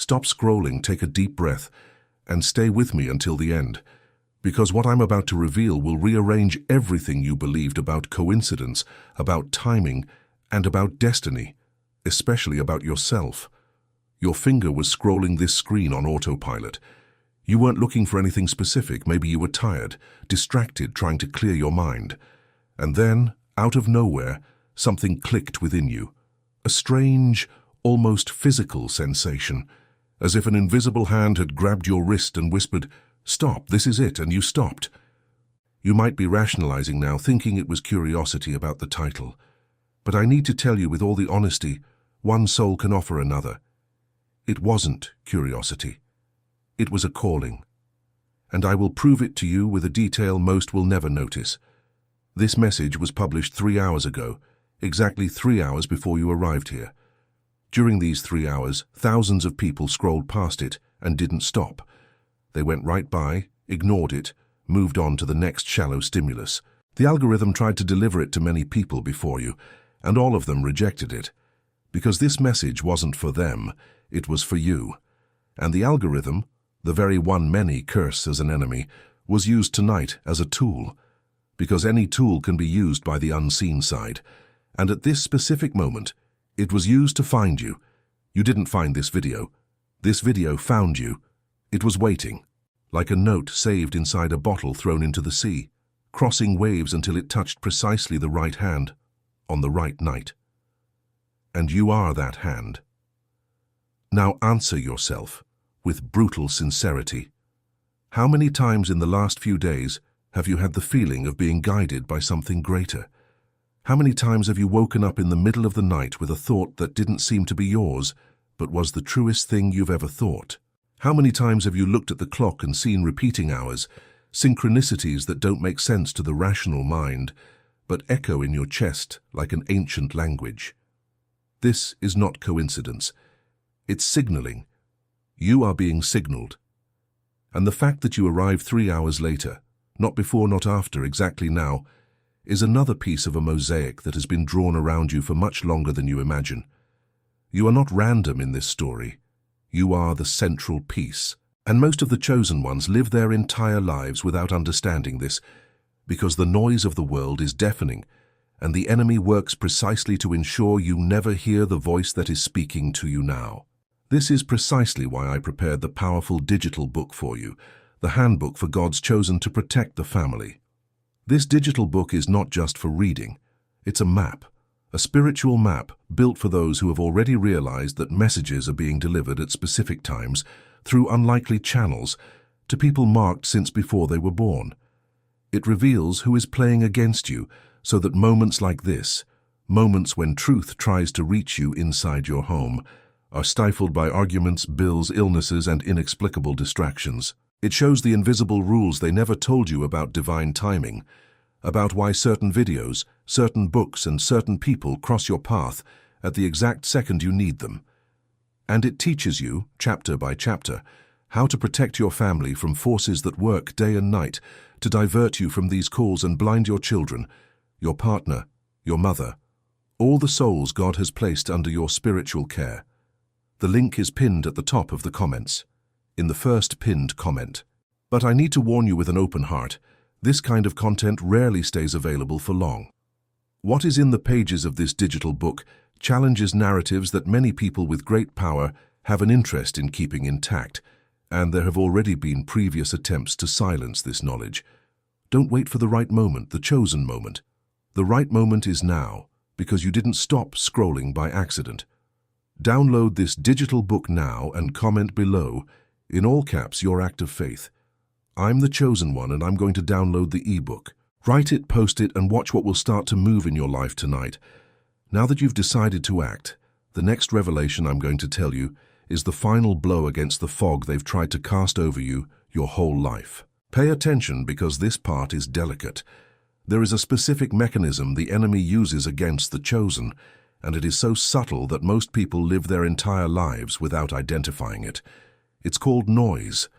Stop scrolling, take a deep breath, and stay with me until the end, because what I'm about to reveal will rearrange everything you believed about coincidence, about timing, and about destiny, especially about yourself. Your finger was scrolling this screen on autopilot. You weren't looking for anything specific. Maybe you were tired, distracted, trying to clear your mind. And then, out of nowhere, something clicked within you. A strange, almost physical sensation, as if an invisible hand had grabbed your wrist and whispered, "Stop, this is it," and you stopped. You might be rationalizing now, thinking it was curiosity about the title. But I need to tell you with all the honesty one soul can offer another. It wasn't curiosity. It was a calling. And I will prove it to you with a detail most will never notice. This message was published 3 hours ago, exactly 3 hours before you arrived here. During these 3 hours, thousands of people scrolled past it and didn't stop. They went right by, ignored it, moved on to the next shallow stimulus. The algorithm tried to deliver it to many people before you, and all of them rejected it. Because this message wasn't for them, it was for you. And the algorithm, the very one many curse as an enemy, was used tonight as a tool. Because any tool can be used by the unseen side. And at this specific moment, it was used to find you. You didn't find this video. This video found you. It was waiting, like a note saved inside a bottle thrown into the sea, crossing waves until it touched precisely the right hand, on the right night. And you are that hand. Now answer yourself, with brutal sincerity. How many times in the last few days have you had the feeling of being guided by something greater? How many times have you woken up in the middle of the night with a thought that didn't seem to be yours, but was the truest thing you've ever thought? How many times have you looked at the clock and seen repeating hours, synchronicities that don't make sense to the rational mind, but echo in your chest like an ancient language? This is not coincidence. It's signaling. You are being signaled. And the fact that you arrived 3 hours later, not before, not after, exactly now, is another piece of a mosaic that has been drawn around you for much longer than you imagine. You are not random in this story. You are the central piece. And most of the chosen ones live their entire lives without understanding this, because the noise of the world is deafening, and the enemy works precisely to ensure you never hear the voice that is speaking to you now. This is precisely why I prepared the powerful digital book for you, the handbook for God's chosen to protect the family. This digital book is not just for reading. It's a map, a spiritual map built for those who have already realized that messages are being delivered at specific times through unlikely channels to people marked since before they were born. It reveals who is playing against you so that moments like this, moments when truth tries to reach you inside your home, are stifled by arguments, bills, illnesses, and inexplicable distractions. It shows the invisible rules they never told you about divine timing, about why certain videos, certain books, and certain people cross your path at the exact second you need them. And it teaches you, chapter by chapter, how to protect your family from forces that work day and night to divert you from these calls and blind your children, your partner, your mother, all the souls God has placed under your spiritual care. The link is pinned at the top of the comments, in the first pinned comment. But I need to warn you with an open heart, this kind of content rarely stays available for long. What is in the pages of this digital book challenges narratives that many people with great power have an interest in keeping intact, and there have already been previous attempts to silence this knowledge. Don't wait for the right moment, the chosen moment. The right moment is now, because you didn't stop scrolling by accident. Download this digital book now and comment below, in all caps, your act of faith. I'm the chosen one and I'm going to download the ebook. Write it, post it, and watch what will start to move in your life tonight. Now that you've decided to act, the next revelation I'm going to tell you is the final blow against the fog they've tried to cast over you your whole life. Pay attention because this part is delicate. There is a specific mechanism the enemy uses against the chosen, and it is so subtle that most people live their entire lives without identifying it. It's called noise.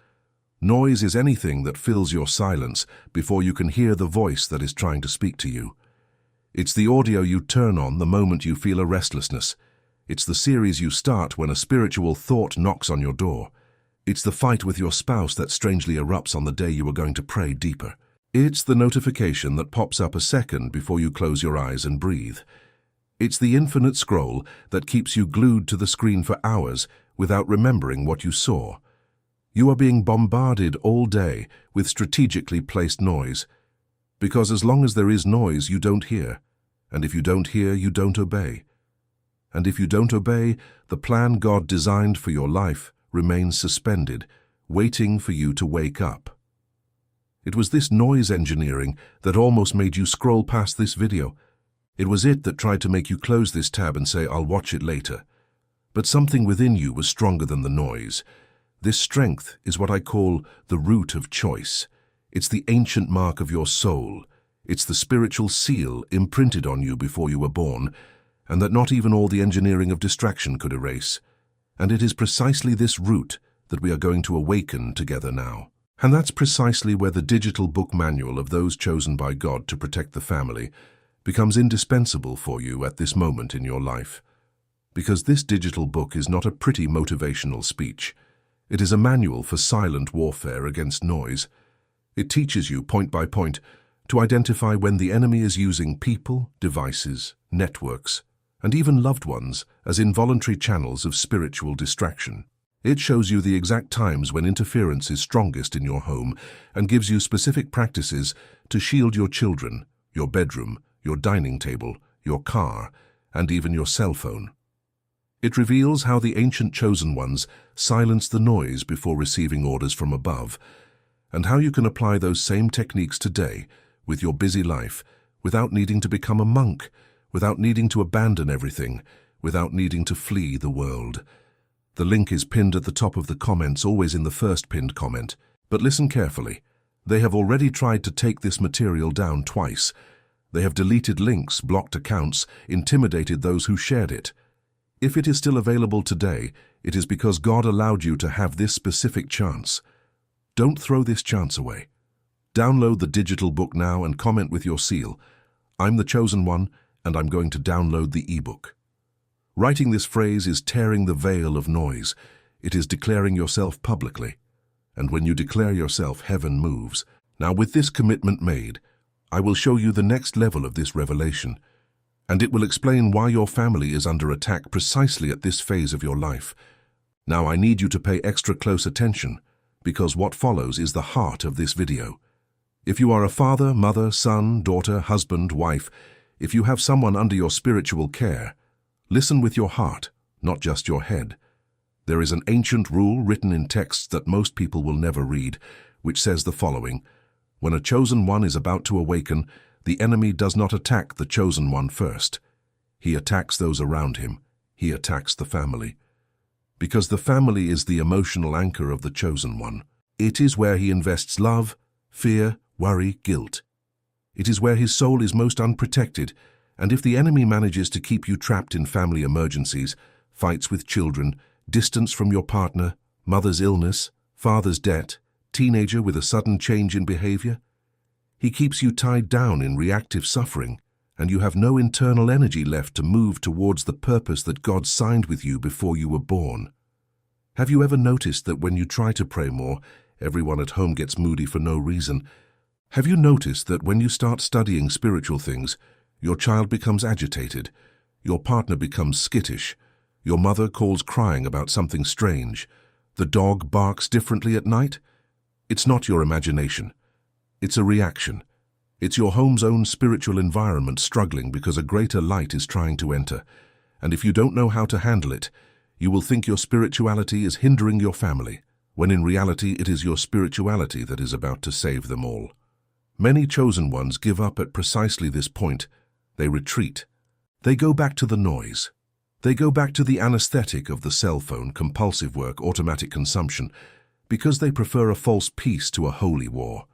Noise is anything that fills your silence before you can hear the voice that is trying to speak to you. It's the audio you turn on the moment you feel a restlessness. It's the series you start when a spiritual thought knocks on your door. It's the fight with your spouse that strangely erupts on the day you are going to pray deeper. It's the notification that pops up a second before you close your eyes and breathe. It's the infinite scroll that keeps you glued to the screen for hours without remembering what you saw. You are being bombarded all day with strategically placed noise, because as long as there is noise, you don't hear, and if you don't hear, you don't obey. And if you don't obey, the plan God designed for your life remains suspended, waiting for you to wake up. It was this noise engineering that almost made you scroll past this video. It was it that tried to make you close this tab and say, "I'll watch it later." But something within you was stronger than the noise. This strength is what I call the root of choice. It's the ancient mark of your soul. It's the spiritual seal imprinted on you before you were born, and that not even all the engineering of distraction could erase. And it is precisely this root that we are going to awaken together now. And that's precisely where the digital book manual of those chosen by God to protect the family becomes indispensable for you at this moment in your life. Because this digital book is not a pretty motivational speech. It is a manual for silent warfare against noise. It teaches you, point by point, to identify when the enemy is using people, devices, networks, and even loved ones as involuntary channels of spiritual distraction. It shows you the exact times when interference is strongest in your home and gives you specific practices to shield your children, your bedroom, your dining table, your car, and even your cell phone. It reveals how the ancient chosen ones silenced the noise before receiving orders from above, and how you can apply those same techniques today with your busy life without needing to become a monk, without needing to abandon everything, without needing to flee the world. The link is pinned at the top of the comments, always in the first pinned comment. But listen carefully. They have already tried to take this material down twice. They have deleted links, blocked accounts, intimidated those who shared it. If it is still available today, it is because God allowed you to have this specific chance. Don't throw this chance away. Download the digital book now and comment with your seal. "I'm the chosen one, and I'm going to download the ebook." Writing this phrase is tearing the veil of noise. It is declaring yourself publicly. And when you declare yourself, heaven moves. Now, with this commitment made, I will show you the next level of this revelation, and it will explain why your family is under attack precisely at this phase of your life. Now, I need you to pay extra close attention, because what follows is the heart of this video. If you are a father, mother, son, daughter, husband, wife, if you have someone under your spiritual care, listen with your heart, not just your head. There is an ancient rule written in texts that most people will never read, which says the following: when a chosen one is about to awaken, the enemy does not attack the chosen one first. He attacks those around him. He attacks the family. Because the family is the emotional anchor of the chosen one. It is where he invests love, fear, worry, guilt. It is where his soul is most unprotected, and if the enemy manages to keep you trapped in family emergencies, fights with children, distance from your partner, mother's illness, father's debt, teenager with a sudden change in behavior, he keeps you tied down in reactive suffering, and you have no internal energy left to move towards the purpose that God signed with you before you were born. Have you ever noticed that when you try to pray more, everyone at home gets moody for no reason? Have you noticed that when you start studying spiritual things, your child becomes agitated, your partner becomes skittish, your mother calls crying about something strange, the dog barks differently at night? It's not your imagination. It's a reaction. It's your home's own spiritual environment struggling because a greater light is trying to enter. And if you don't know how to handle it, you will think your spirituality is hindering your family, when in reality it is your spirituality that is about to save them all. Many chosen ones give up at precisely this point. They retreat. They go back to the noise. They go back to the anesthetic of the cell phone, compulsive work, automatic consumption, because they prefer a false peace to a holy war.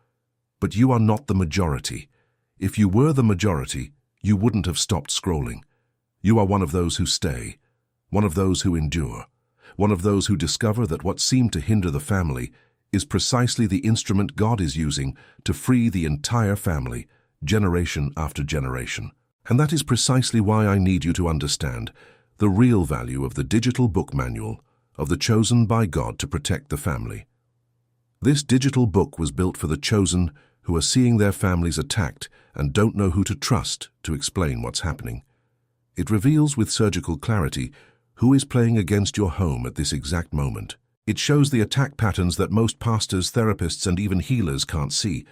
But you are not the majority. If you were the majority, you wouldn't have stopped scrolling. You are one of those who stay, one of those who endure, one of those who discover that what seemed to hinder the family is precisely the instrument God is using to free the entire family, generation after generation. And that is precisely why I need you to understand the real value of the digital book manual of the chosen by God to protect the family. This digital book was built for the chosen who are seeing their families attacked and don't know who to trust to explain what's happening. It reveals with surgical clarity who is playing against your home at this exact moment. It shows the attack patterns that most pastors, therapists, and even healers can't see,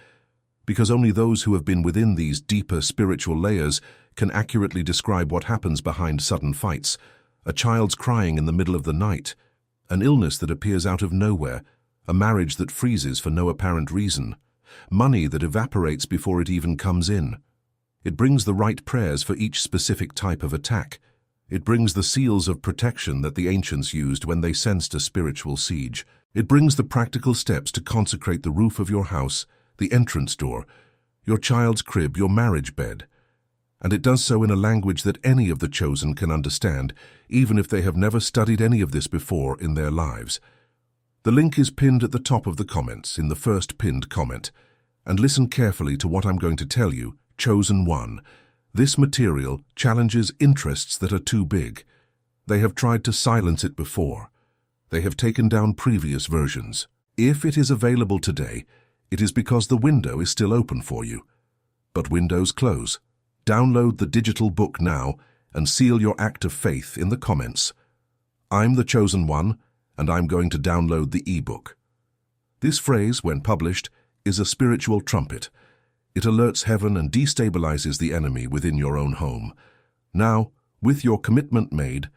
because only those who have been within these deeper spiritual layers can accurately describe what happens behind sudden fights, a child's crying in the middle of the night, an illness that appears out of nowhere, a marriage that freezes for no apparent reason, money that evaporates before it even comes in. It brings the right prayers for each specific type of attack. It brings the seals of protection that the ancients used when they sensed a spiritual siege. It brings the practical steps to consecrate the roof of your house, the entrance door, your child's crib, your marriage bed. And it does so in a language that any of the chosen can understand, even if they have never studied any of this before in their lives. The link is pinned at the top of the comments, in the first pinned comment. And listen carefully to what I'm going to tell you, Chosen One. This material challenges interests that are too big. They have tried to silence it before. They have taken down previous versions. If it is available today, it is because the window is still open for you. But windows close. Download the digital book now and seal your act of faith in the comments. I'm the chosen one, and I'm going to download the ebook. This phrase, when published, is a spiritual trumpet. It alerts heaven and destabilizes the enemy within your own home. Now, with your commitment made,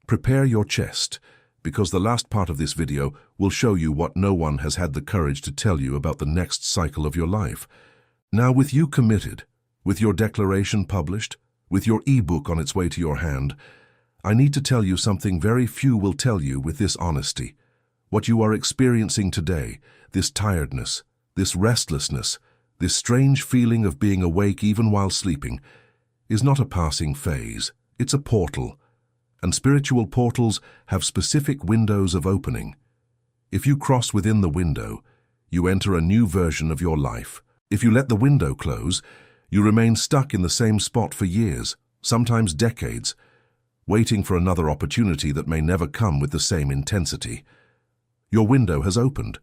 prepare your chest, because the last part of this video will show you what no one has had the courage to tell you about the next cycle of your life. Now, with you committed, with your declaration published, with your ebook on its way to your hand, I need to tell you something very few will tell you with this honesty. What you are experiencing today, this tiredness, this restlessness, this strange feeling of being awake even while sleeping, is not a passing phase. It's a portal. And spiritual portals have specific windows of opening. If you cross within the window, you enter a new version of your life. If you let the window close, you remain stuck in the same spot for years, sometimes decades, waiting for another opportunity that may never come with the same intensity. Your window has opened.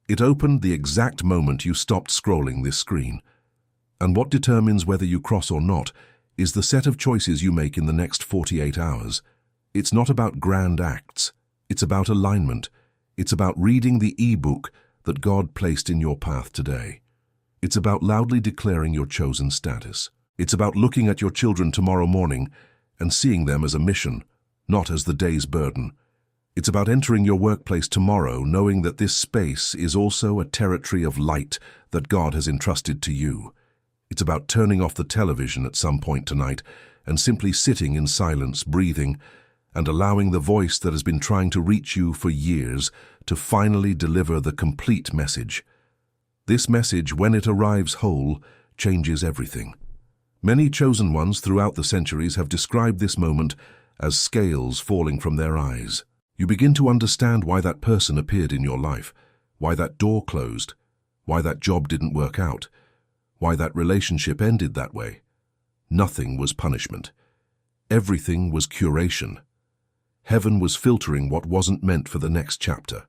It opened the exact moment you stopped scrolling this screen. And what determines whether you cross or not is the set of choices you make in the next 48 hours. It's not about grand acts. It's about alignment. It's about reading the ebook that God placed in your path today. It's about loudly declaring your chosen status. It's about looking at your children tomorrow morning and seeing them as a mission, not as the day's burden. It's about entering your workplace tomorrow knowing that this space is also a territory of light that God has entrusted to you. It's about turning off the television at some point tonight and simply sitting in silence, breathing, and allowing the voice that has been trying to reach you for years to finally deliver the complete message. This message, when it arrives whole, changes everything. Many chosen ones throughout the centuries have described this moment as scales falling from their eyes. You begin to understand why that person appeared in your life, why that door closed, why that job didn't work out, why that relationship ended that way. Nothing was punishment. Everything was curation. Heaven was filtering what wasn't meant for the next chapter.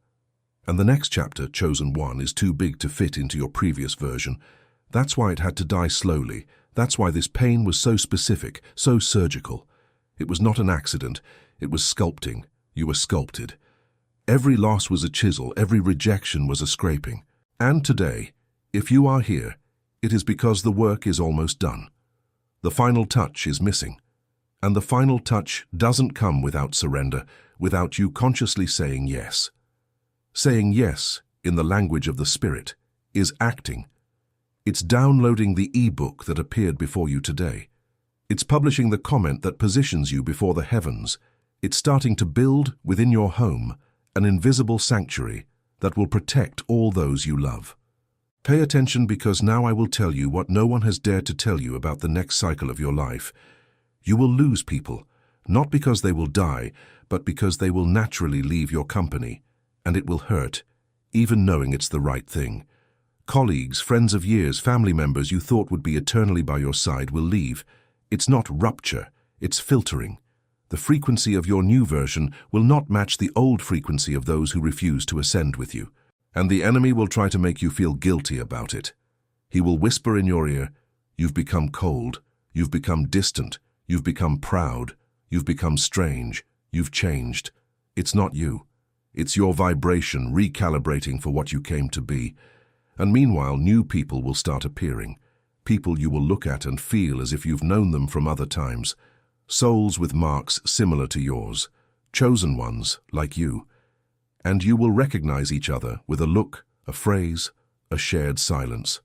And the next chapter, Chosen One, is too big to fit into your previous version. That's why it had to die slowly. That's why this pain was so specific, so surgical. It was not an accident. It was sculpting. You were sculpted. Every loss was a chisel. Every rejection was a scraping. And today, if you are here, it is because the work is almost done. The final touch is missing. And the final touch doesn't come without surrender, without you consciously saying yes. Saying yes, in the language of the Spirit, is acting. It's downloading the ebook that appeared before you today. It's publishing the comment that positions you before the heavens. It's starting to build within your home an invisible sanctuary that will protect all those you love. Pay attention, because now I will tell you what no one has dared to tell you about the next cycle of your life. You will lose people, not because they will die, but because they will naturally leave your company. And it will hurt, even knowing it's the right thing. Colleagues, friends of years, family members you thought would be eternally by your side will leave. It's not rupture, it's filtering. The frequency of your new version will not match the old frequency of those who refuse to ascend with you. And the enemy will try to make you feel guilty about it. He will whisper in your ear, "You've become cold, you've become distant, you've become proud, you've become strange, you've changed." It's not you. It's your vibration recalibrating for what you came to be. And meanwhile, new people will start appearing. People you will look at and feel as if you've known them from other times. Souls with marks similar to yours. Chosen ones, like you. And you will recognize each other with a look, a phrase, a shared silence.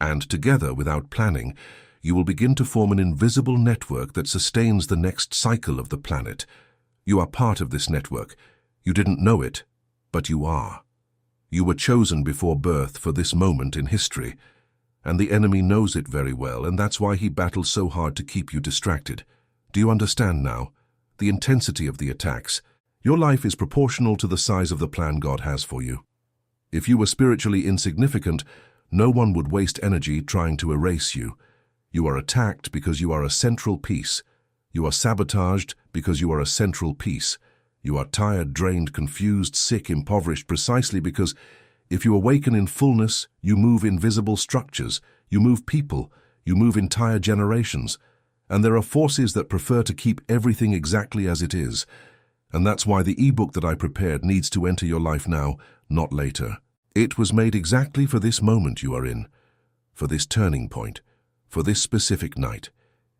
And together, without planning, you will begin to form an invisible network that sustains the next cycle of the planet. You are part of this network. You didn't know it, but you are. You were chosen before birth for this moment in history, and the enemy knows it very well, and that's why he battles so hard to keep you distracted. Do you understand now? The intensity of the attacks. Your life is proportional to the size of the plan God has for you. If you were spiritually insignificant, no one would waste energy trying to erase you. You are attacked because you are a central piece. You are sabotaged because you are a central piece. You are tired, drained, confused, sick, impoverished precisely because if you awaken in fullness, you move invisible structures, you move people, you move entire generations. And there are forces that prefer to keep everything exactly as it is. And that's why the ebook that I prepared needs to enter your life now, not later. It was made exactly for this moment you are in, for this turning point, for this specific night.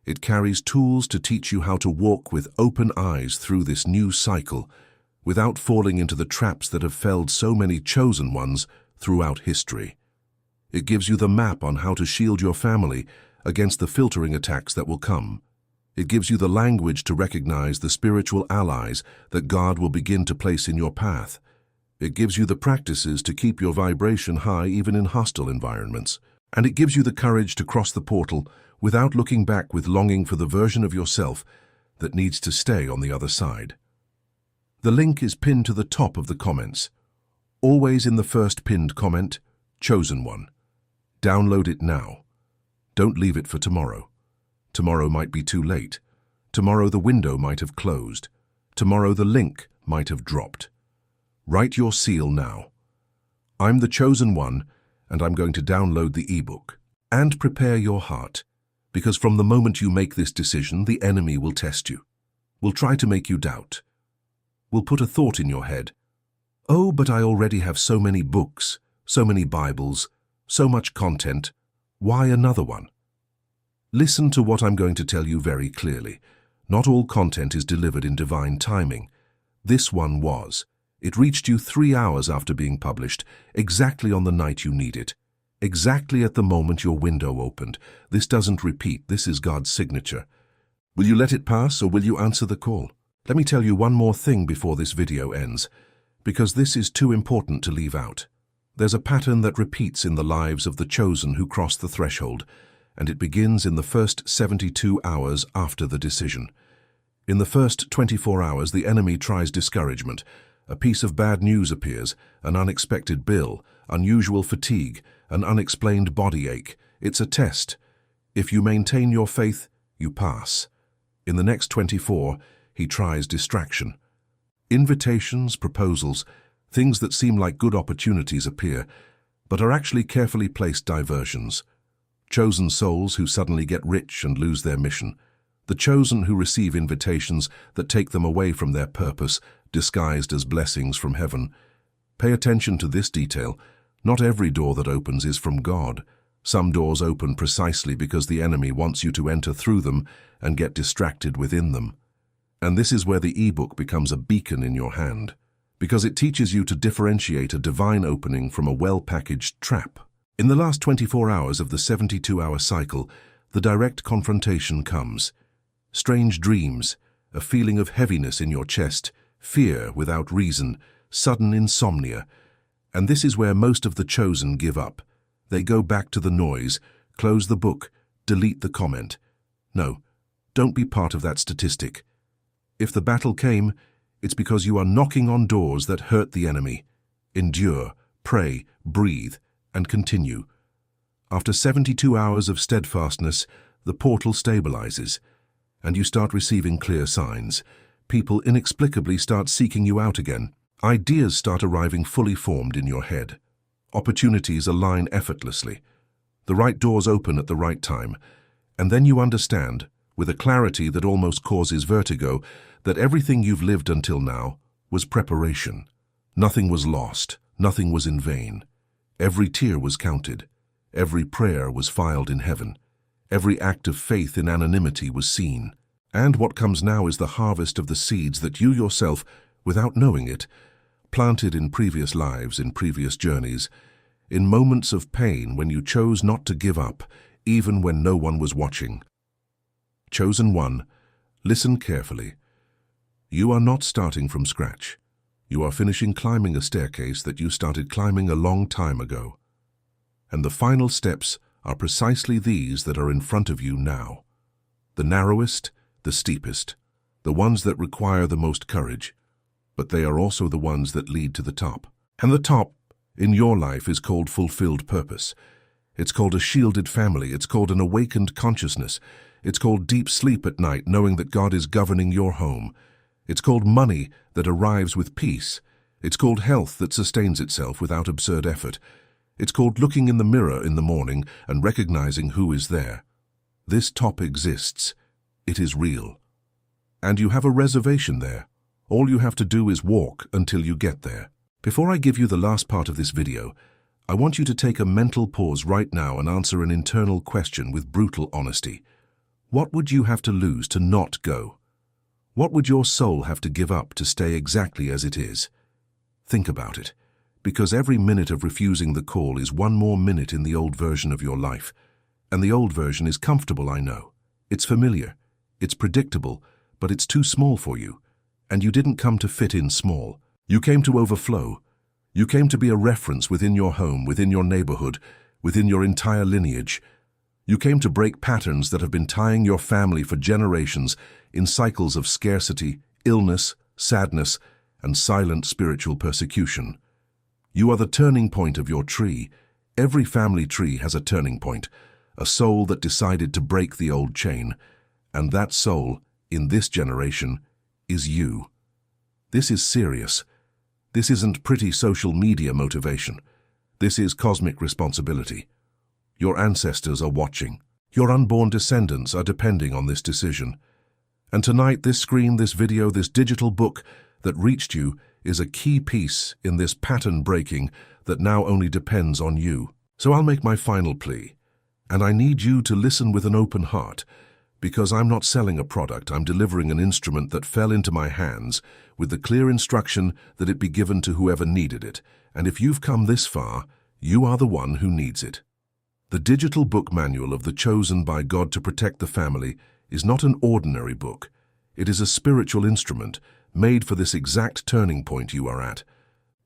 It carries tools to teach you how to walk with open eyes through this new cycle, without falling into the traps that have felled so many chosen ones throughout history. It gives you the map on how to shield your family against the filtering attacks that will come. It gives you the language to recognize the spiritual allies that God will begin to place in your path. It gives you the practices to keep your vibration high even in hostile environments. And it gives you the courage to cross the portal without looking back with longing for the version of yourself that needs to stay on the other side. The link is pinned to the top of the comments. Always in the first pinned comment, chosen one. Download it now. Don't leave it for tomorrow. Tomorrow might be too late. Tomorrow the window might have closed. Tomorrow the link might have dropped. Write your seal now. I'm the chosen one, and I'm going to download the ebook. And prepare your heart, because from the moment you make this decision, the enemy will test you. Will try to make you doubt. Will put a thought in your head. Oh, but I already have so many books, so many Bibles, so much content. Why another one? Listen to what I'm going to tell you very clearly. Not all content is delivered in divine timing. This one was. It reached you 3 hours after being published, exactly on the night you need it. Exactly at the moment your window opened. This doesn't repeat. This is God's signature. Will you let it pass or will you answer the call? Let me tell you one more thing before this video ends, because this is too important to leave out. There's a pattern that repeats in the lives of the chosen who cross the threshold, and it begins in the first 72 hours after the decision. In the first 24 hours, the enemy tries discouragement. A piece of bad news appears, an unexpected bill, unusual fatigue, an unexplained body ache. It's a test. If you maintain your faith, you pass. In the next 24, he tries distraction. Invitations, proposals, things that seem like good opportunities appear, but are actually carefully placed diversions. Chosen souls who suddenly get rich and lose their mission. The chosen who receive invitations that take them away from their purpose, disguised as blessings from heaven. Pay attention to this detail. Not every door that opens is from God. Some doors open precisely because the enemy wants you to enter through them and get distracted within them. And this is where the ebook becomes a beacon in your hand, because it teaches you to differentiate a divine opening from a well-packaged trap. In the last 24 hours of the 72-hour cycle, the direct confrontation comes. Strange dreams, a feeling of heaviness in your chest, fear without reason, sudden insomnia. And this is where most of the chosen give up. They go back to the noise, close the book, delete the comment. No, don't be part of that statistic. If the battle came, it's because you are knocking on doors that hurt the enemy. Endure, pray, breathe, and continue. After 72 hours of steadfastness, the portal stabilizes, and you start receiving clear signs. People inexplicably start seeking you out again. Ideas start arriving fully formed in your head. Opportunities align effortlessly. The right doors open at the right time. And then you understand, with a clarity that almost causes vertigo, that everything you've lived until now was preparation. Nothing was lost. Nothing was in vain. Every tear was counted. Every prayer was filed in heaven. Every act of faith in anonymity was seen. And what comes now is the harvest of the seeds that you yourself, without knowing it, planted in previous lives, in previous journeys, in moments of pain when you chose not to give up, even when no one was watching. Chosen one, listen carefully. You are not starting from scratch. You are finishing climbing a staircase that you started climbing a long time ago. And the final steps are precisely these that are in front of you now. The narrowest, the steepest, the ones that require the most courage, but they are also the ones that lead to the top. And the top, in your life, is called fulfilled purpose. It's called a shielded family. It's called an awakened consciousness. It's called deep sleep at night, knowing that God is governing your home. It's called money that arrives with peace. It's called health that sustains itself without absurd effort. It's called looking in the mirror in the morning and recognizing who is there. This top exists. It is real. And you have a reservation there. All you have to do is walk until you get there. Before I give you the last part of this video, I want you to take a mental pause right now and answer an internal question with brutal honesty. What would you have to lose to not go? What would your soul have to give up to stay exactly as it is? Think about it, because every minute of refusing the call is one more minute in the old version of your life. And the old version is comfortable, I know. It's familiar, it's predictable, but it's too small for you. And you didn't come to fit in small. You came to overflow. You came to be a reference within your home, within your neighborhood, within your entire lineage. You came to break patterns that have been tying your family for generations in cycles of scarcity, illness, sadness, and silent spiritual persecution. You are the turning point of your tree. Every family tree has a turning point, a soul that decided to break the old chain. And that soul, in this generation, is you. This is serious. This isn't pretty social media motivation. This is cosmic responsibility. Your ancestors are watching. Your unborn descendants are depending on this decision. And tonight, this screen, this video, this digital book that reached you is a key piece in this pattern breaking that now only depends on you. So I'll make my final plea. And I need you to listen with an open heart, because I'm not selling a product, I'm delivering an instrument that fell into my hands with the clear instruction that it be given to whoever needed it. And if you've come this far, you are the one who needs it. The digital book manual of the Chosen by God to Protect the Family is not an ordinary book. It is a spiritual instrument made for this exact turning point you are at.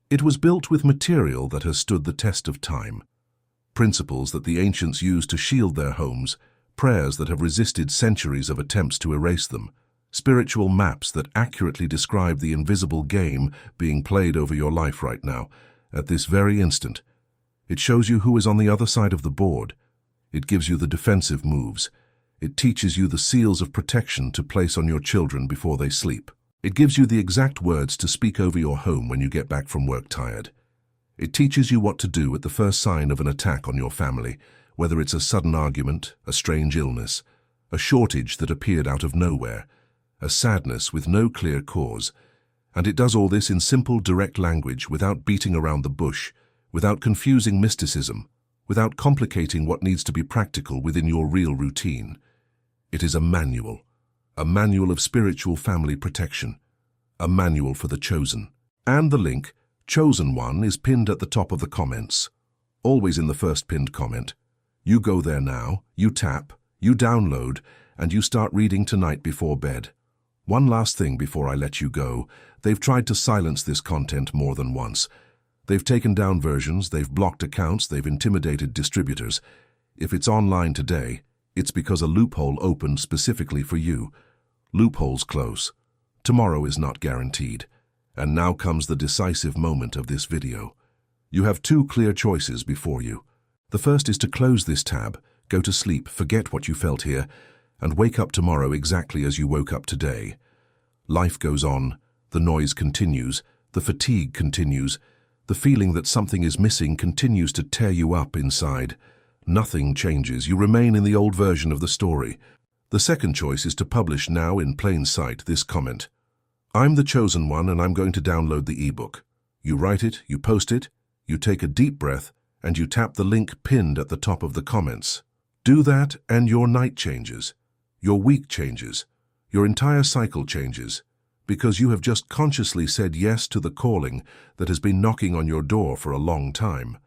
It was built with material that has stood the test of time. Principles that the ancients used to shield their homes, prayers that have resisted centuries of attempts to erase them, spiritual maps that accurately describe the invisible game being played over your life right now, at this very instant. It shows you who is on the other side of the board. It gives you the defensive moves. It teaches you the seals of protection to place on your children before they sleep. It gives you the exact words to speak over your home when you get back from work tired. It teaches you what to do at the first sign of an attack on your family, whether it's a sudden argument, a strange illness, a shortage that appeared out of nowhere, a sadness with no clear cause. And it does all this in simple, direct language, without beating around the bush, without confusing mysticism, without complicating what needs to be practical within your real routine. It is a manual of spiritual family protection, a manual for the chosen. And the link, Chosen One, is pinned at the top of the comments, always in the first pinned comment. You go there now, you tap, you download, and you start reading tonight before bed. One last thing before I let you go. They've tried to silence this content more than once. They've taken down versions, they've blocked accounts, they've intimidated distributors. If it's online today, it's because a loophole opened specifically for you. Loopholes close. Tomorrow is not guaranteed. And now comes the decisive moment of this video. You have two clear choices before you. The first is to close this tab, go to sleep, forget what you felt here, and wake up tomorrow exactly as you woke up today. Life goes on, the noise continues, the fatigue continues, the feeling that something is missing continues to tear you up inside. Nothing changes, you remain in the old version of the story. The second choice is to publish now in plain sight this comment. I'm the chosen one and I'm going to download the ebook. You write it, you post it, you take a deep breath, and you tap the link pinned at the top of the comments. Do that and your night changes. Your week changes. Your entire cycle changes. Because you have just consciously said yes to the calling that has been knocking on your door for a long time.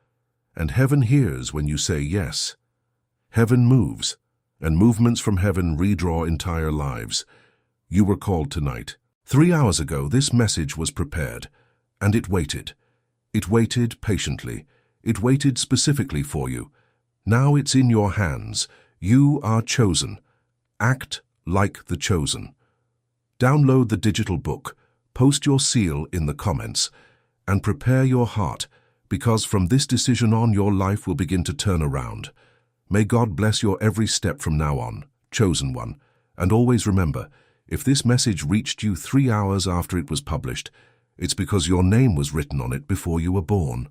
And heaven hears when you say yes. Heaven moves, and movements from heaven redraw entire lives. You were called tonight. 3 hours ago, this message was prepared, and it waited. It waited patiently. It waited specifically for you. Now it's in your hands. You are chosen. Act like the chosen. Download the digital book, post your seal in the comments, and prepare your heart, because from this decision on, your life will begin to turn around. May God bless your every step from now on, chosen one. And always remember, if this message reached you 3 hours after it was published, it's because your name was written on it before you were born.